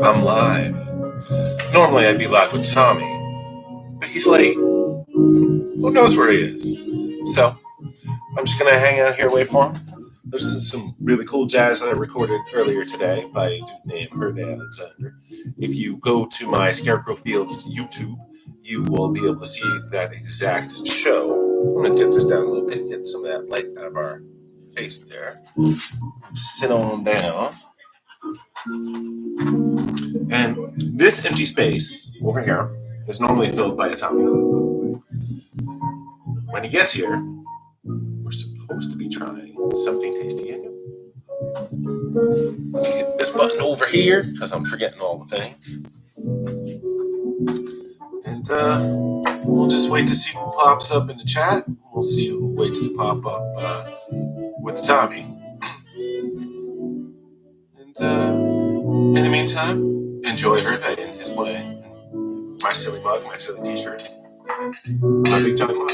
I'm live. Normally I'd be live with Tommy, but he's late. Who knows where he is? So I'm just gonna hang out here and wait for him. There's some really cool jazz that I recorded earlier today by a dude named Herd Alexander. If you go to my Scarecrow Fields YouTube, you will be able to see that exact show. I'm gonna tip this down a little bit, get some of that light out of our face there. Sit on down. And this empty space over here is normally filled by a Tommy. When he gets here, we're supposed to be trying something tasty and new. Let me get this button over here because I'm forgetting all the things. And we'll just wait to see who pops up in the chat. We'll see who waits to pop up with the Tommy. And in the meantime, enjoy Hervé and his play. My silly mug, my silly t-shirt, my big Johnny mug.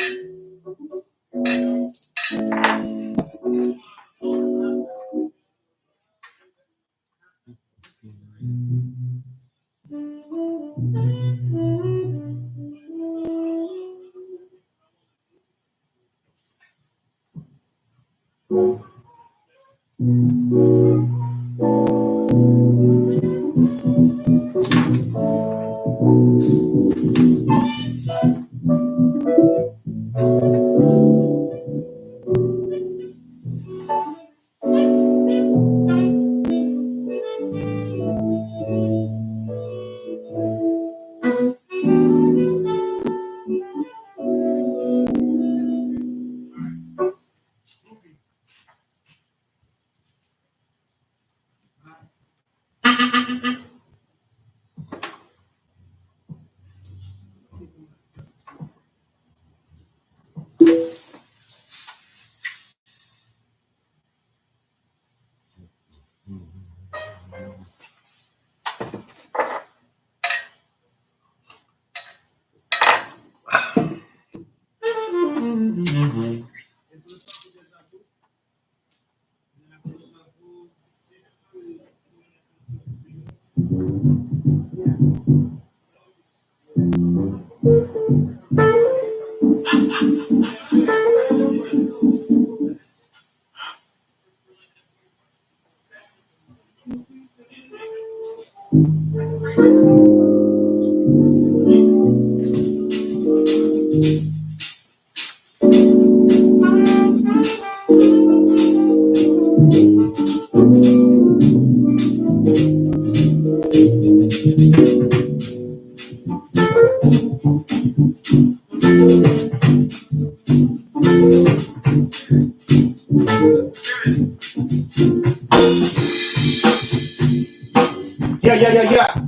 Yeah.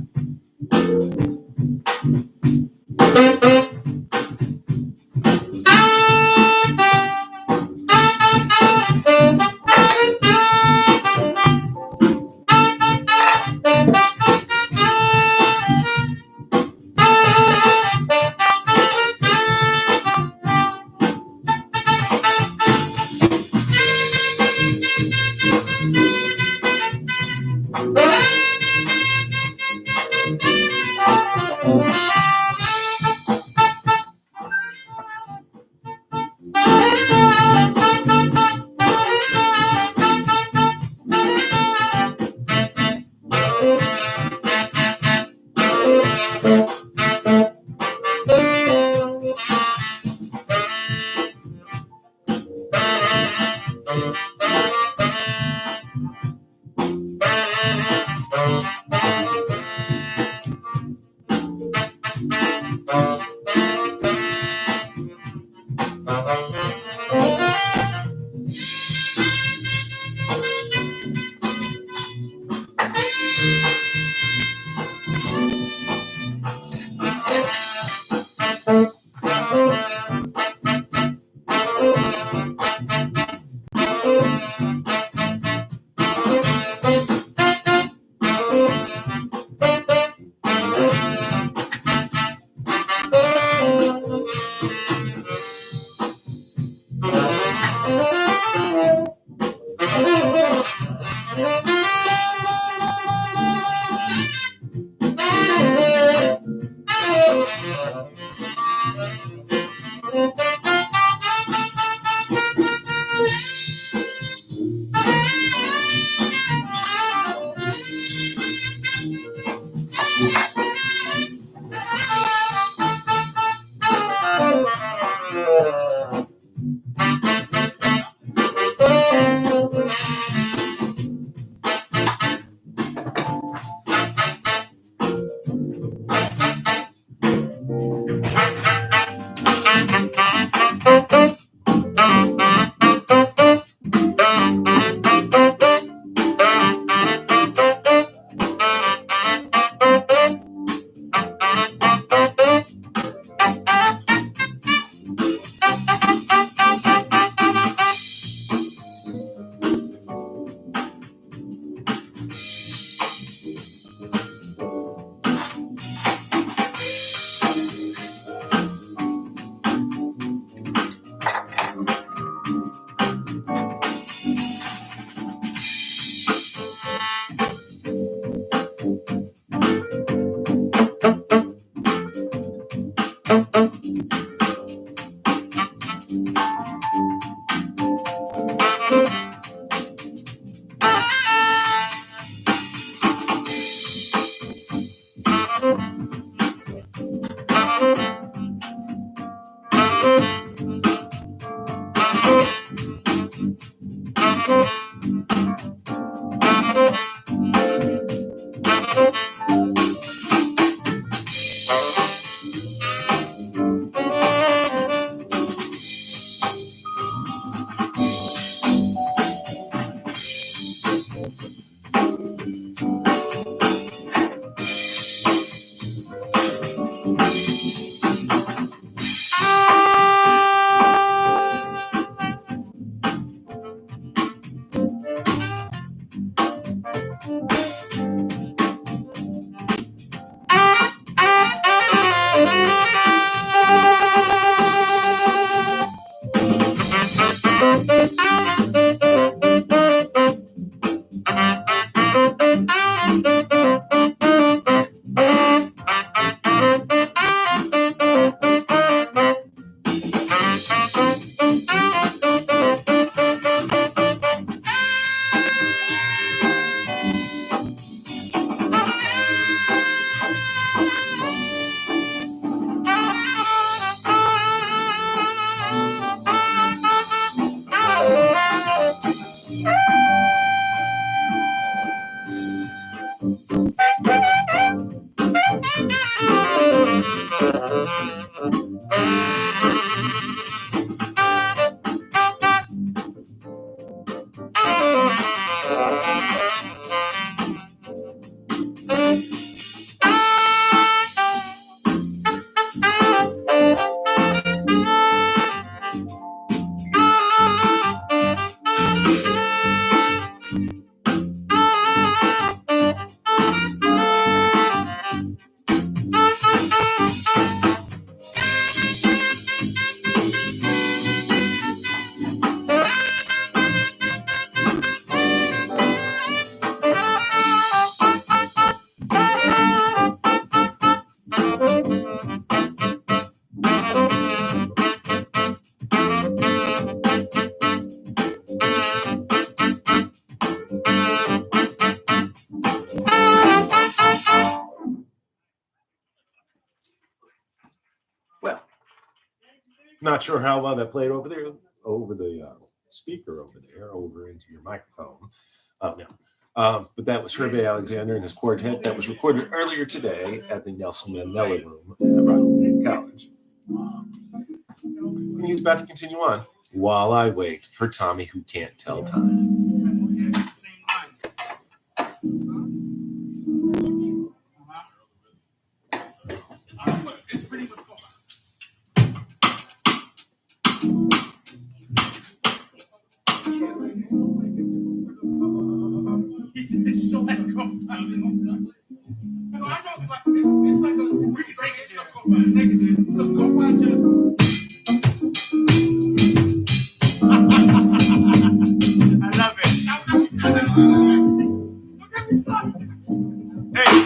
Well, not sure how well that played over there, over the speaker over there, over into your microphone. No. But that was Hervé Alexander and his quartet. That was recorded earlier today at the Nelson Mandela Room at Rockland College. And he's about to continue on while I wait for Tommy, who can't tell time. It's so like I know, like it's like a freaking thing. It's not go by. Take it. Just go by. Just. I love it.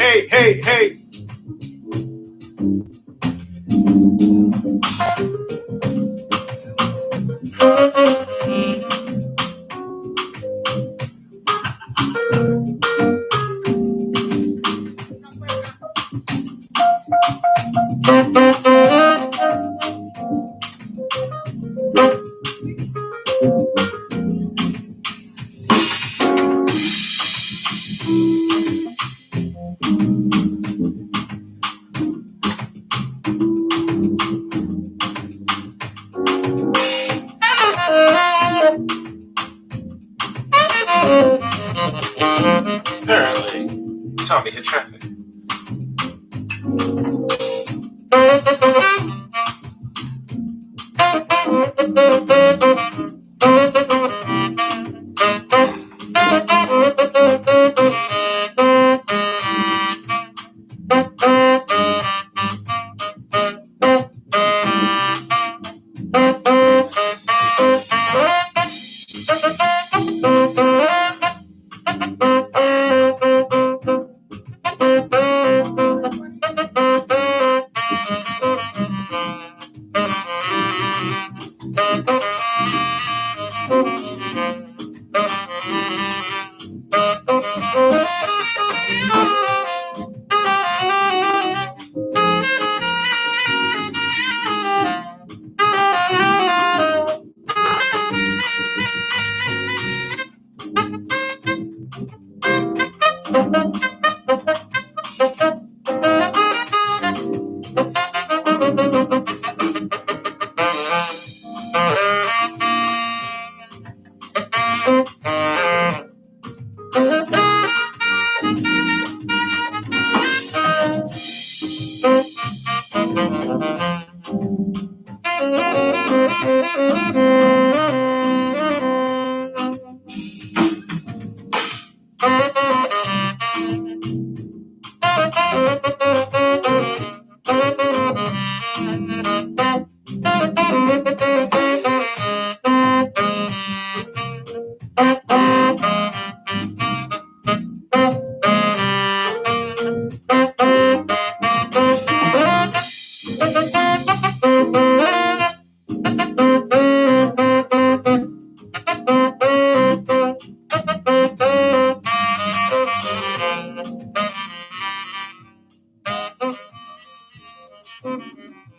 hey. Apparently, Tommy hit traffic.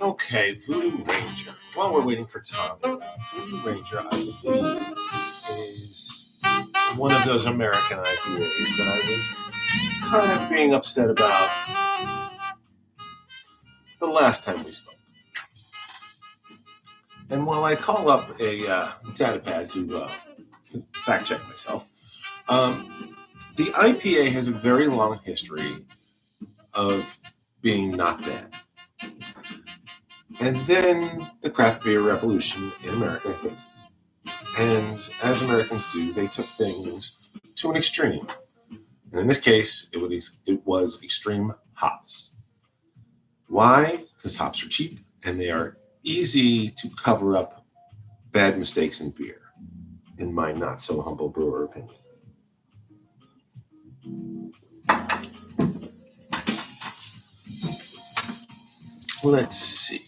Okay, Voodoo Ranger. While we're waiting for Tom, Voodoo Ranger, I believe, is one of those American IPAs that I was kind of being upset about the last time we spoke. And while I call up a data pad to fact check myself, the IPA has a very long history of being not bad. And then the craft beer revolution in America hit. And as Americans do, they took things to an extreme. And in this case, it was extreme hops. Why? Because hops are cheap and they are easy to cover up bad mistakes in beer, in my not so humble brewer opinion. Let's see.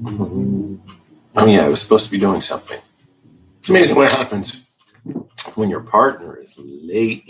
Oh yeah, I was supposed to be doing something. It's amazing what happens when your partner is late.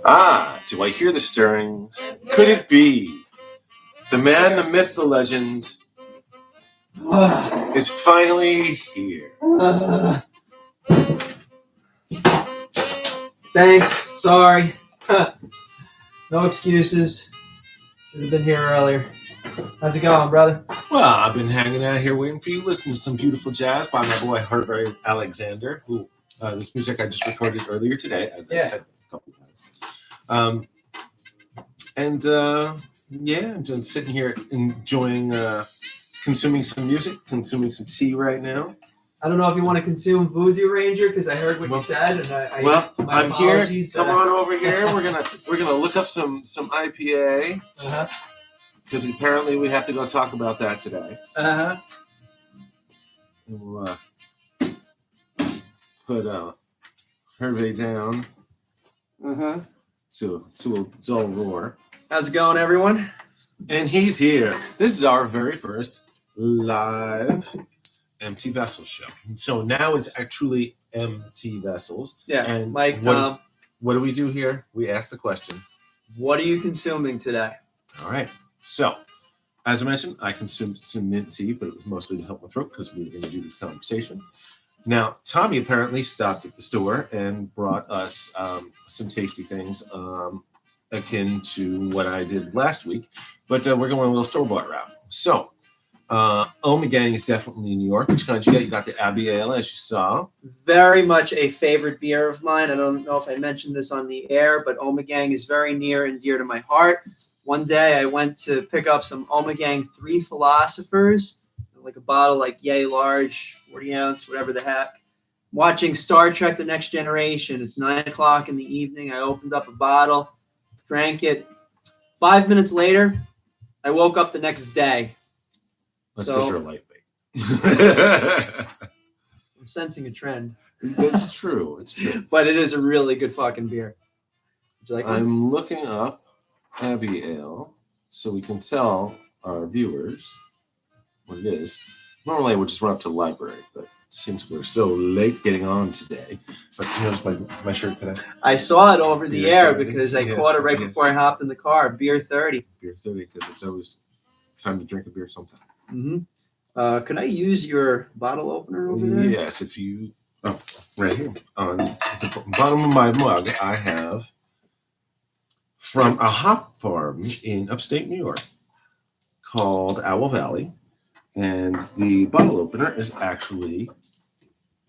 Ah, do I hear the stirrings? Could it be the man, the myth, the legend is finally here? Thanks. Sorry. No excuses. Should have been here earlier. How's it going, brother? Well, I've been hanging out here waiting for you, listening to some beautiful jazz by my boy Herbert Alexander, who this music I just recorded earlier today, as I said a couple times. I'm just sitting here enjoying, consuming some music, consuming some tea right now. I don't know if you want to consume Voodoo Ranger because I heard what you said, and I'm here. Come on over here. We're gonna look up some IPA because apparently we have to go talk about that today. And we'll put Hervé down to a dull roar. How's it going, everyone? And he's here. This is our very first live Empty Vessels show. So now it's actually Empty Vessels. Yeah, and Mike, Tom. What do we do here? We ask the question. What are you consuming today? All right. So, as I mentioned, I consumed some mint tea, but it was mostly to help my throat because we were going to do this conversation. Now, Tommy apparently stopped at the store and brought us some tasty things akin to what I did last week, but we're going a little store-bought route. So, Omegang is definitely in New York. Which kind did you get? You got the Abbey Ale, as you saw. Very much a favorite beer of mine. I don't know if I mentioned this on the air, but Omegang is very near and dear to my heart. One day I went to pick up some Omegang 3 Philosophers, like a bottle like yay large, 40 ounce, whatever the heck. Watching Star Trek The Next Generation. It's 9 o'clock in the evening. I opened up a bottle, drank it. 5 minutes later, I woke up the next day. That's because you're a lightweight. I'm sensing a trend. It's true. It's true. But it is a really good fucking beer. Would you like one? I'm looking up Abbey Ale so we can tell our viewers what it is. Normally I would just run up to the library, but since we're so late getting on today, but you notice my shirt today? I saw it over the Beer air 30. because I Yes, caught it right yes. before I hopped in the car. Beer 30. Beer 30, because it's always time to drink a beer sometime. Mm-hmm. Can I use your bottle opener over there? Yes, if you... Oh, right here. On the bottom of my mug, I have from a hop farm in upstate New York called Owl Valley. And the bottle opener is actually...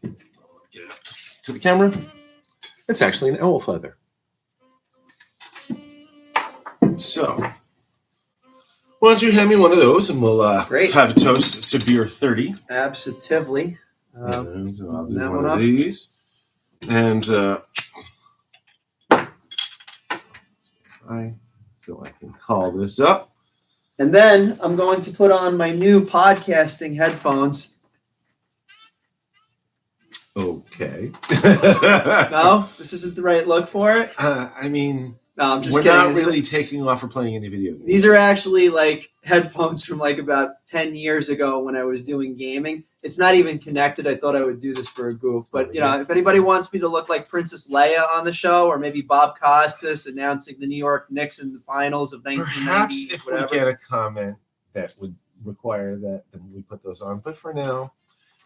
Get it up to the camera. It's actually an owl feather. So, why don't you hand me one of those and we'll have a toast to beer 30. Absolutely. And so I'll do one of these. And so I can call this up. And then I'm going to put on my new podcasting headphones. Okay. No, this isn't the right look for it. I mean, No, I'm just We're kidding. not really taking off or playing any video games. These are actually like headphones from like about 10 years ago when I was doing gaming. It's not even connected. I thought I would do this for a goof. But, if anybody wants me to look like Princess Leia on the show, or maybe Bob Costas announcing the New York Knicks in the finals of 1990, Perhaps if whatever. we get a comment that would require that, then we put those on. But for now,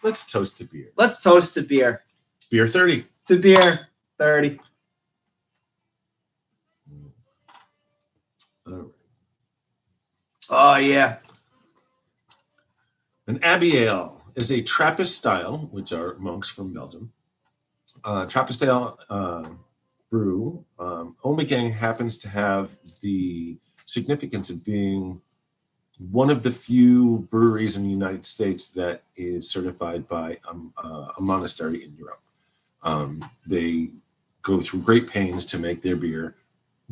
let's toast to beer. Let's toast to beer. Beer 30. To beer 30. All right. Oh, yeah. An Abbey Ale is a Trappist style, which are monks from Belgium. Trappist ale brew. Ommegang happens to have the significance of being one of the few breweries in the United States that is certified by a monastery in Europe. They go through great pains to make their beer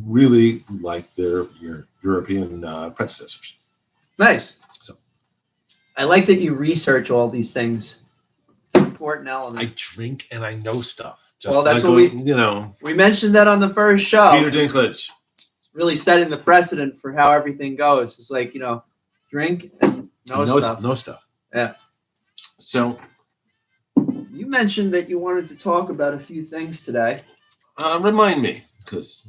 really like their European predecessors. Nice. So I like that you research all these things. It's an important element. I drink and I know stuff. Just well, that's like what we mentioned that on the first show. Peter Dinklage. Really setting the precedent for how everything goes. It's like, drink and know stuff. No stuff. Yeah. So you mentioned that you wanted to talk about a few things today. Remind me, because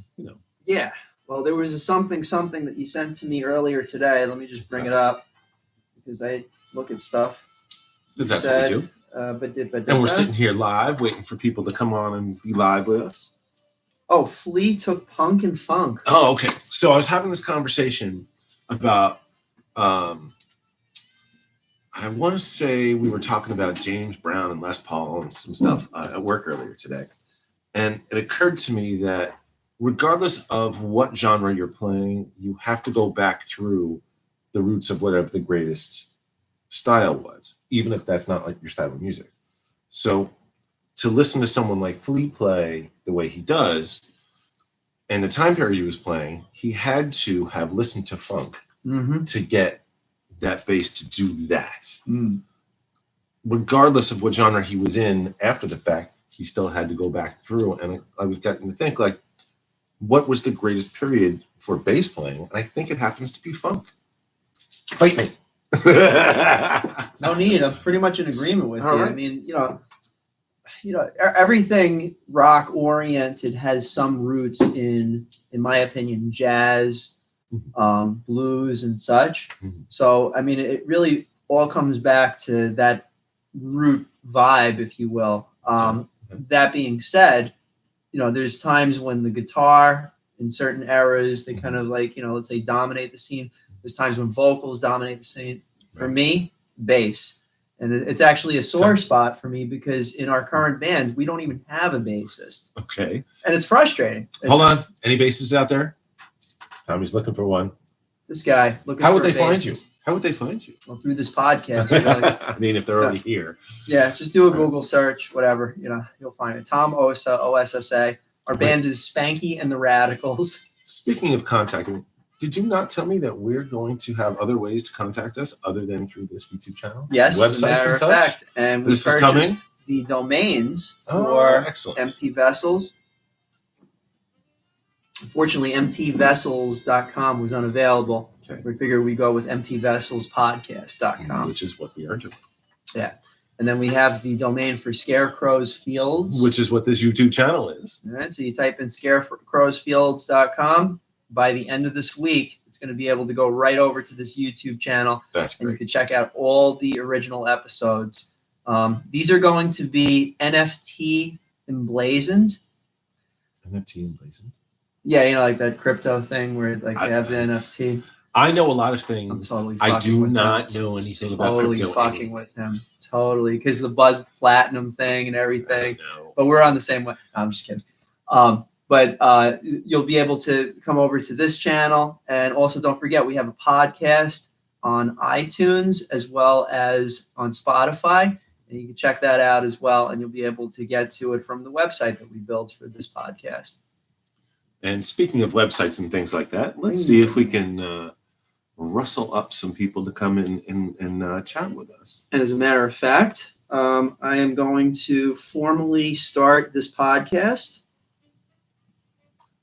Yeah. Well, there was a something that you sent to me earlier today. Let me just bring it up because I look at stuff. Because that's what we do. And we're sitting here live, waiting for people to come on and be live with us. Oh, Flea took punk and funk. Oh, okay. So I was having this conversation about, I want to say we were talking about James Brown and Les Paul and some stuff at work earlier today. And it occurred to me that regardless of what genre you're playing, you have to go back through the roots of whatever the greatest style was, even if that's not like your style of music. So to listen to someone like Flea play the way he does, and the time period he was playing, he had to have listened to funk to get that bass to do that. Regardless of what genre he was in after the fact, he still had to go back through. And I was getting to think, like, what was the greatest period for bass playing? And I think it happens to be funk. Fight me. No need. I'm pretty much in agreement with you. Right. I mean, everything rock oriented has some roots in my opinion, jazz, blues, and such. So, I mean, it really all comes back to that root vibe, if you will. That being said, there's times when the guitar in certain eras, they kind of like, let's say dominate the scene. There's times when vocals dominate the scene. For me, bass. And it's actually a sore spot for me because in our current band, we don't even have a bassist. Okay. And it's frustrating. Hold on. Any bassists out there? Tommy's looking for one. This guy looking How for would they a find bassist. you? How would they find you? Well, through this podcast. Really. I mean, if they're already here. Yeah, just do a Google search, whatever, you'll find it. Tom Ossa, OSSA. Our band is Spanky and the Radicals. Speaking of contacting, did you not tell me that we're going to have other ways to contact us other than through this YouTube channel? Yes, websites as a matter and of such? fact. And we This is coming? purchased the domains for excellent. Empty Vessels. Unfortunately, emptyvessels.com was unavailable. Okay. We figured we'd go with emptyvesselspodcast.com. Which is what we are doing. Yeah. And then we have the domain for Scarecrow's Fields. Which is what this YouTube channel is. All right. So you type in scarecrowsfields.com. By the end of this week, it's going to be able to go right over to this YouTube channel. That's And you great. can check out all the original episodes. These are going to be NFT emblazoned. NFT emblazoned. Yeah, like that crypto thing where like they have the NFT. I know a lot of I'm things. totally I fucking do with not him. know anything about Totally crypto. fucking with him. Totally. Because the Bud Platinum thing and everything. No. But we're on the same way. No, I'm just kidding. But you'll be able to come over to this channel. And also don't forget, we have a podcast on iTunes as well as on Spotify. And you can check that out as well. And you'll be able to get to it from the website that we built for this podcast. And speaking of websites and things like that, let's see if we can rustle up some people to come in and chat with us. And as a matter of fact, I am going to formally start this podcast.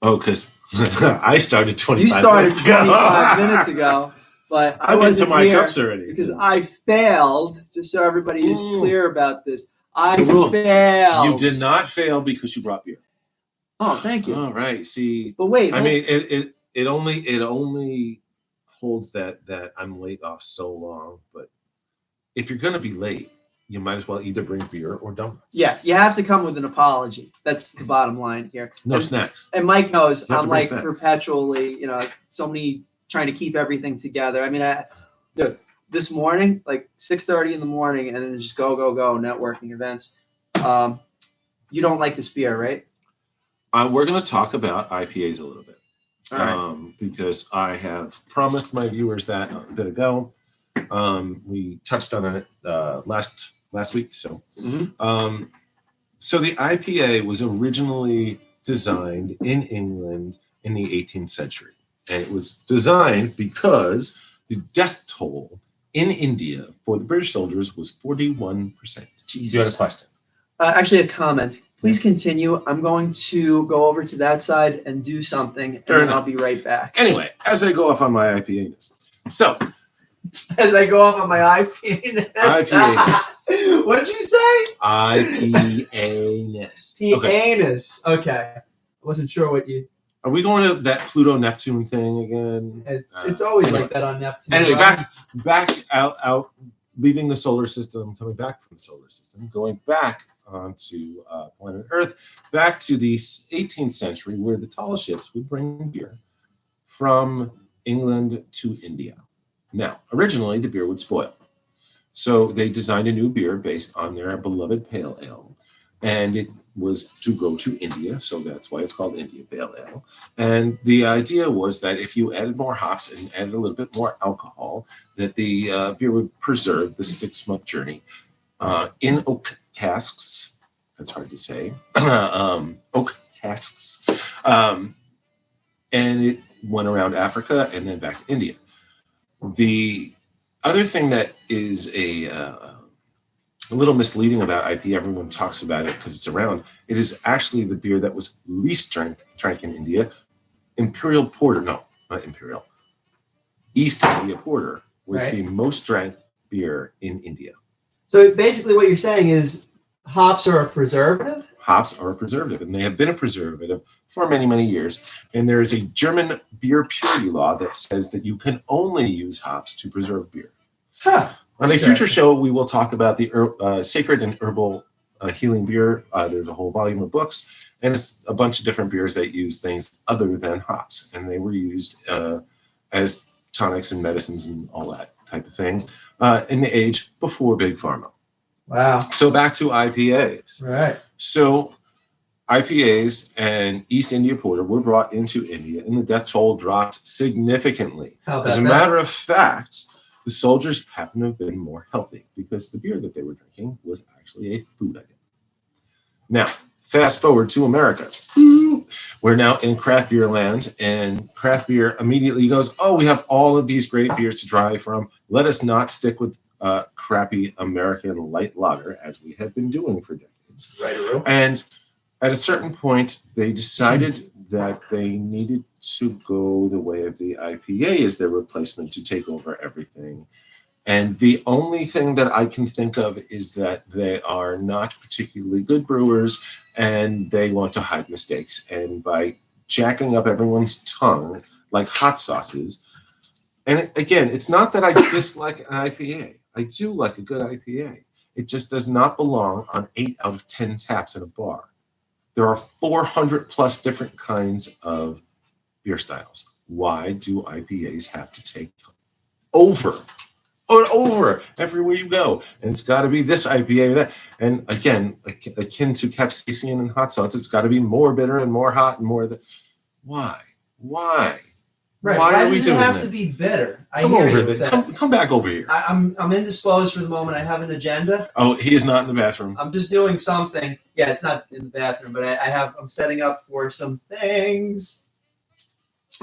Oh, because I started 25 You started minutes ago. 25 minutes ago, but I I'm wasn't into my here cups already. because so. I failed. Just so everybody is clear about this, I The rule. failed. You did not fail because you brought beer. Oh, thank you. All right. See, But wait, I mean, it only holds that I'm late off so long. But if you're gonna be late, you might as well either bring beer or donuts. yeah, you have to come with an apology. That's the bottom line here. No and, snacks. And Mike knows You have I'm to bring like snacks. perpetually, so many trying to keep everything together. I mean, dude, this morning, like 6:30 in the morning, and then just go networking events. You don't like this beer, right? We're going to talk about IPAs a little bit. All right. Because I have promised my viewers that a bit ago. We touched on it last week. So, so the IPA was originally designed in England in the 18th century, and it was designed because the death toll in India for the British soldiers was 41%. Jesus. You had a question? Actually, a comment. Please continue. I'm going to go over to that side and do something, and then I'll be right back. Anyway, as I go off on my IPA ness. So, as I go off on my IPA ness. What did you say? IPA ness. Pianus. Okay. I wasn't sure what you. Are we going to that Pluto Neptune thing again? It's always like that on Neptune. Anyway, back out, leaving the solar system, coming back from the solar system, going back onto planet Earth, back to the 18th century, where the tall ships would bring beer from England to India. Now, originally, the beer would spoil. So they designed a new beer based on their beloved pale ale. And it was to go to India, so that's why it's called India Pale Ale. And the idea was that if you added more hops and added a little bit more alcohol, that the beer would preserve the 6-month journey in oak casks. That's hard to say. Oak casks. And it went around Africa and then back to India. The other thing that is a little misleading about IPA, everyone talks about it because it's around. It is actually the beer that was least drank in India. Imperial Porter, no, not Imperial. East India Porter was the most drank beer in India. So basically what you're saying is hops are a preservative? Hops are a preservative, and they have been a preservative for many, many years. And there is a German beer purity law that says that you can only use hops to preserve beer. Huh. On a future show, we will talk about the sacred and herbal healing beer. There's a whole volume of books, and it's a bunch of different beers that use things other than hops, and they were used as tonics and medicines and all that type of thing in the age before Big Pharma. Wow. So back to IPAs. Right. So IPAs and East India Porter were brought into India, and the death toll dropped significantly. As a matter of fact, the soldiers happen to have been more healthy because the beer that they were drinking was actually a food item. Now, fast forward to America. We're now in craft beer land, and craft beer immediately goes, oh, we have all of these great beers to try from. Let us not stick with crappy American light lager, as we have been doing for decades. Right. And at a certain point, they decided that they needed to go the way of the IPA as their replacement to take over everything. And the only thing that I can think of is that they are not particularly good brewers, and they want to hide mistakes. And by jacking up everyone's tongue like hot sauces, and again, it's not that I dislike an IPA. I do like a good IPA. It just does not belong on 8 out of 10 taps in a bar. There are 400 plus different kinds of beer styles. Why do IPAs have to take over everywhere you go? And it's got to be this IPA or that. And again, akin to capsaicin and hot sauce, it's got to be more bitter and more hot and more. Why? Right. Why are we does doing it have that? to be bitter? Come back over here. I'm indisposed for the moment. I have an agenda. Oh, he is not in the bathroom. I'm just doing something. Yeah, it's not in the bathroom, but I'm setting up for some things.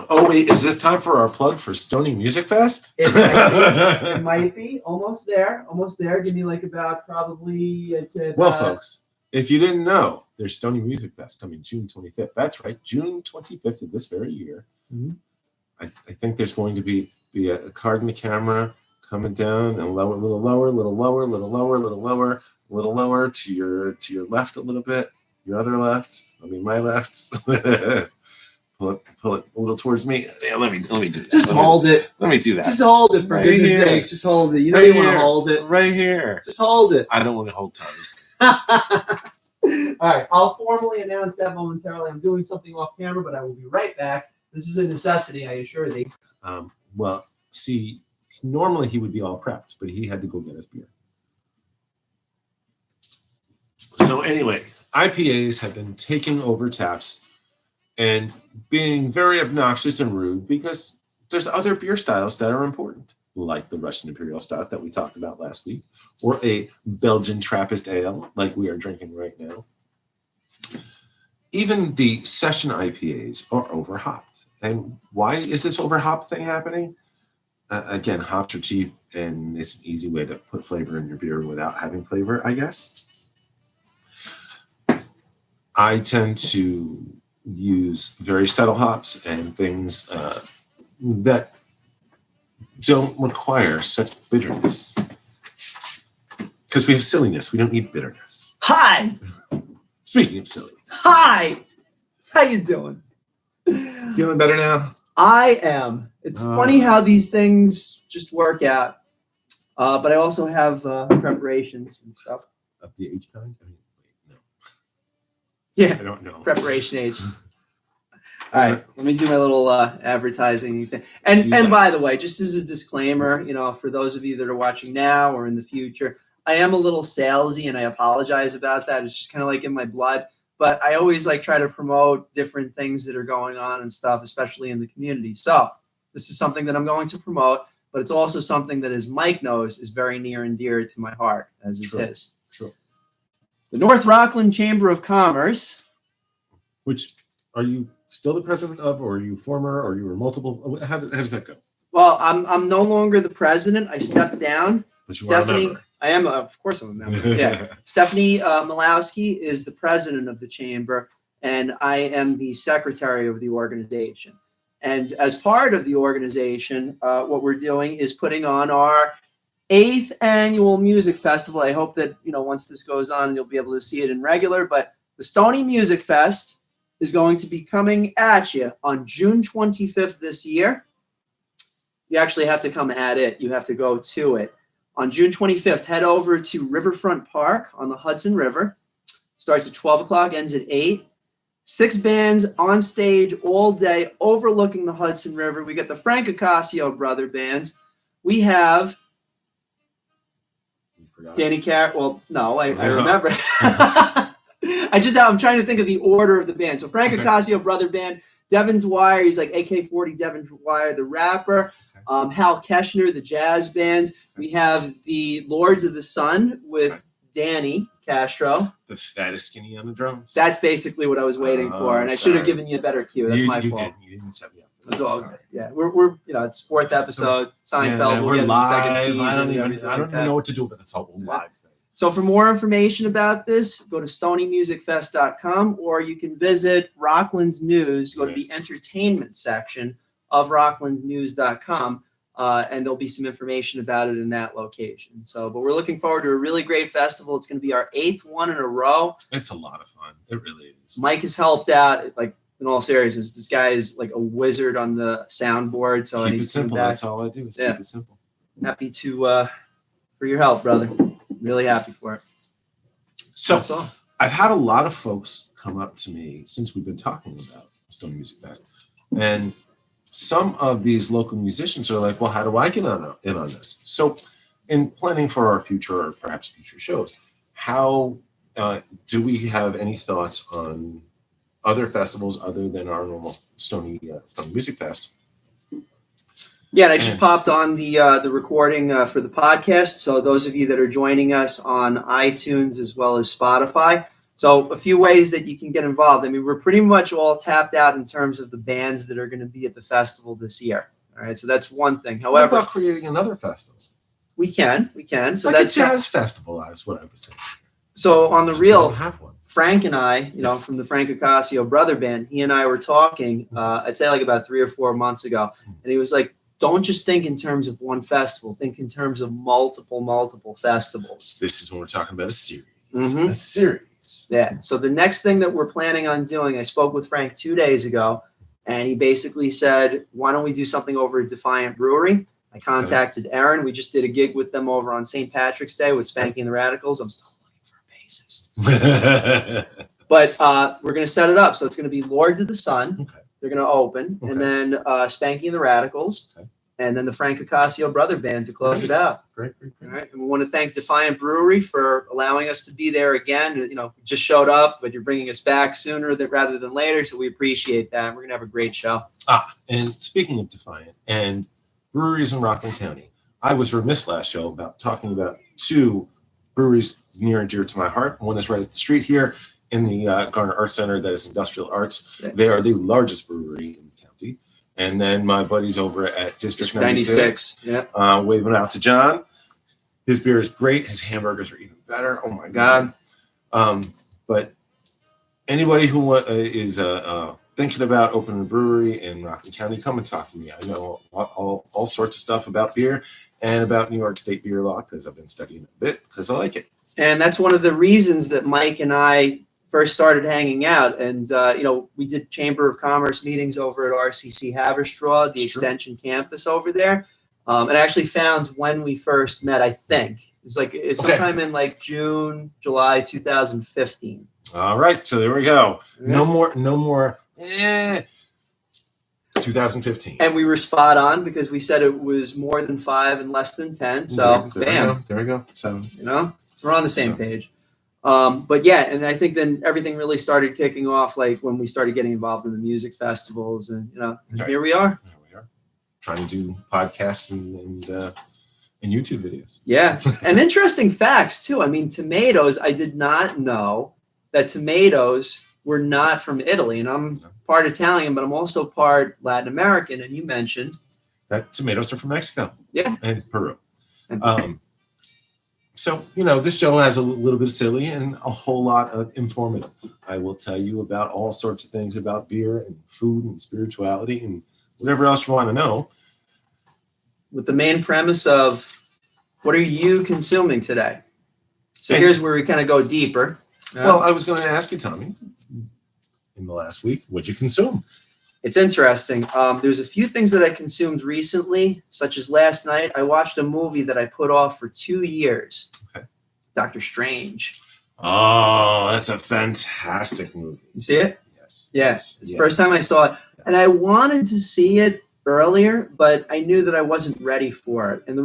Oh wait, is this time for our plug for Stony Music Fest? It might be almost there. Give me like about probably I'd say about, well, folks, if you didn't know, there's Stony Music Fest coming June 25th. That's right, June 25th of this very year. Mhm. I think there's going to be a card in the camera coming down and lower, a little lower, a little lower, a little lower, a little lower, a little lower to your left a little bit, your other left. I mean, my left. pull it a little towards me. Yeah, let me do that. Just hold it. Let me do that. Just hold it, for Right goodness here. sake. Just hold it. You know Right you want to here. hold it. Right here. Just hold it. I don't want to hold tongues. All right, I'll formally announce that momentarily. I'm doing something off camera, but I will be right back. This is a necessity, I assure thee. Well, see, normally he would be all prepped, but he had to go get his beer. So anyway, IPAs have been taking over taps and being very obnoxious and rude because there's other beer styles that are important, like the Russian Imperial Stout that we talked about last week, or a Belgian Trappist Ale like we are drinking right now. Even the session IPAs are overhopped. And why is this overhop thing happening? Again, hops are cheap, and it's an easy way to put flavor in your beer without having flavor, I guess. I tend to use very subtle hops and things that don't require such bitterness. Because we have silliness. We don't need bitterness. Hi. Speaking of silly. Hi. How you doing? Feeling better now? I am. It's funny how these things just work out. But I also have preparations and stuff. Of the H kind? I mean, wait, no. Yeah. I don't know. Preparation age. All right, let me do my little advertising thing. And Do that. by the way, just as a disclaimer, for those of you that are watching now or in the future, I am a little salesy, and I apologize about that. It's just kind of like in my blood. But I always try to promote different things that are going on and stuff, especially in the community. So this is something that I'm going to promote, but it's also something that, as Mike knows, is very near and dear to my heart, as is his. True. The North Rockland Chamber of Commerce. Which, are you still the president of, or are you former, or you were multiple? How does that go? Well, I'm no longer the president. I stepped down. But you Stephanie, are a member. I am, of course, I'm a member. Yeah, Stephanie Malowski is the president of the chamber, and I am the secretary of the organization. And as part of the organization, what we're doing is putting on our 8th annual music festival. I hope that once this goes on, you'll be able to see it in regular. But the Stony Music Fest is going to be coming at you on June 25th this year. You actually have to come at it. You have to go to it. On June 25th, head over to Riverfront Park on the Hudson River. Starts at 12 o'clock, ends at 8. 6 bands on stage all day overlooking the Hudson River. We got the Frank Ocasio brother bands. We have Danny Carr. Well, no, I remember. I'm trying to think of the order of the band. So Frank Ocasio brother band, Devin Dwyer, he's like AK-40 Devin Dwyer, the rapper. Hal Keschner, the jazz band. We have the Lords of the Sun with Danny Castro. The fattest skinny on the drums. That's basically what I was waiting for, and I should have given you a better cue. That's my fault. You didn't set me up. It's all good. Yeah, we're it's 4th episode. Seinfeld. We're we'll live. Get the second season. I don't and even know what to do with it. It's all live thing. So for more information about this, go to stonymusicfest.com, or you can visit Rockland's News. Go to the entertainment section of rocklandnews.com, and there'll be some information about it in that location. But we're looking forward to a really great festival. It's going to be our 8th one in a row. It's a lot of fun. It really is. Mike has helped out. In all seriousness, this guy is like a wizard on the soundboard. So keep it simple. That's all I do. Is keep it simple. Happy to for your help, brother. Really happy for it. So I've had a lot of folks come up to me since we've been talking about Stony Music Fest, and some of these local musicians are like, well, how do I get in on this? So in planning for our future or perhaps future shows, how do we have any thoughts on other festivals other than our normal Stony Music Fest? Yeah, and I just popped on the recording for the podcast. So those of you that are joining us on iTunes as well as Spotify. So a few ways that you can get involved. I mean, we're pretty much all tapped out in terms of the bands that are going to be at the festival this year. All right, so that's one thing. However, what about creating another festival? We can. So like that's a jazz festival. Is what I was thinking. So on the I real, don't have one. Frank and I, Yes. from the Frank Ocasio brother band, he and I were talking, I'd say like about 3 or 4 months ago. And he was like, don't just think in terms of one festival, think in terms of multiple festivals. This is when we're talking about a series. Mhm. A series. Yeah. So the next thing that we're planning on doing, I spoke with Frank 2 days ago, and he basically said, why don't we do something over at Defiant Brewery? I contacted Aaron. We just did a gig with them over on St. Patrick's Day with Spanky and the Radicals. I'm still looking for a bassist. But we're going to set it up. So it's going to be Lord to the Sun. Okay. They're going to open. Okay. And then Spanky and the Radicals. Okay. And then the Frank Ocasio brother band to close it out. Great. All right. And we want to thank Defiant Brewery for allowing us to be there again. We just showed up, but you're bringing us back sooner rather than later. So we appreciate that. We're going to have a great show. And speaking of Defiant and breweries in Rockland County, I was remiss last show about talking about 2 breweries near and dear to my heart. One is right up the street here in the Garner Arts Center. That is Industrial Arts. Yeah. They are the largest brewery in the county. And then my buddies over at District 96. Yeah. Waving out to John. His beer is great. His hamburgers are even better. Oh my God. But anybody who is thinking about opening a brewery in Rockland County, come and talk to me. I know all sorts of stuff about beer and about New York State beer law because I've been studying it a bit because I like it. And that's one of the reasons that Mike and I first started hanging out. And, we did Chamber of Commerce meetings over at RCC Haverstraw, the extension campus over there. And I actually found when we first met, I think. It's sometime in like June, July 2015. All right. So there we go. No more. 2015. And we were spot on because we said it was more than 5 and less than 10. So, bam. There we go. 7. So we're on the same page. But yeah, and I think then everything really started kicking off like when we started getting involved in the music festivals, and here we are. There we are, trying to do podcasts and YouTube videos. Yeah, and interesting facts too. I mean, tomatoes. I did not know that tomatoes were not from Italy, and I'm part Italian, but I'm also part Latin American. And you mentioned that tomatoes are from Mexico. Yeah, and Peru. So, this show has a little bit of silly and a whole lot of informative. I will tell you about all sorts of things about beer and food and spirituality and whatever else you want to know. With the main premise of what are you consuming today? So here's where we kind of go deeper. Well, I was going to ask you, Tommy, in the last week, what'd you consume? It's interesting. There's a few things that I consumed recently, such as last night. I watched a movie that I put off for 2 years. Okay. Doctor Strange. Oh, that's a fantastic movie. You see it? Yes. It's the first time I saw it. And I wanted to see it earlier, but I knew that I wasn't ready for it. And the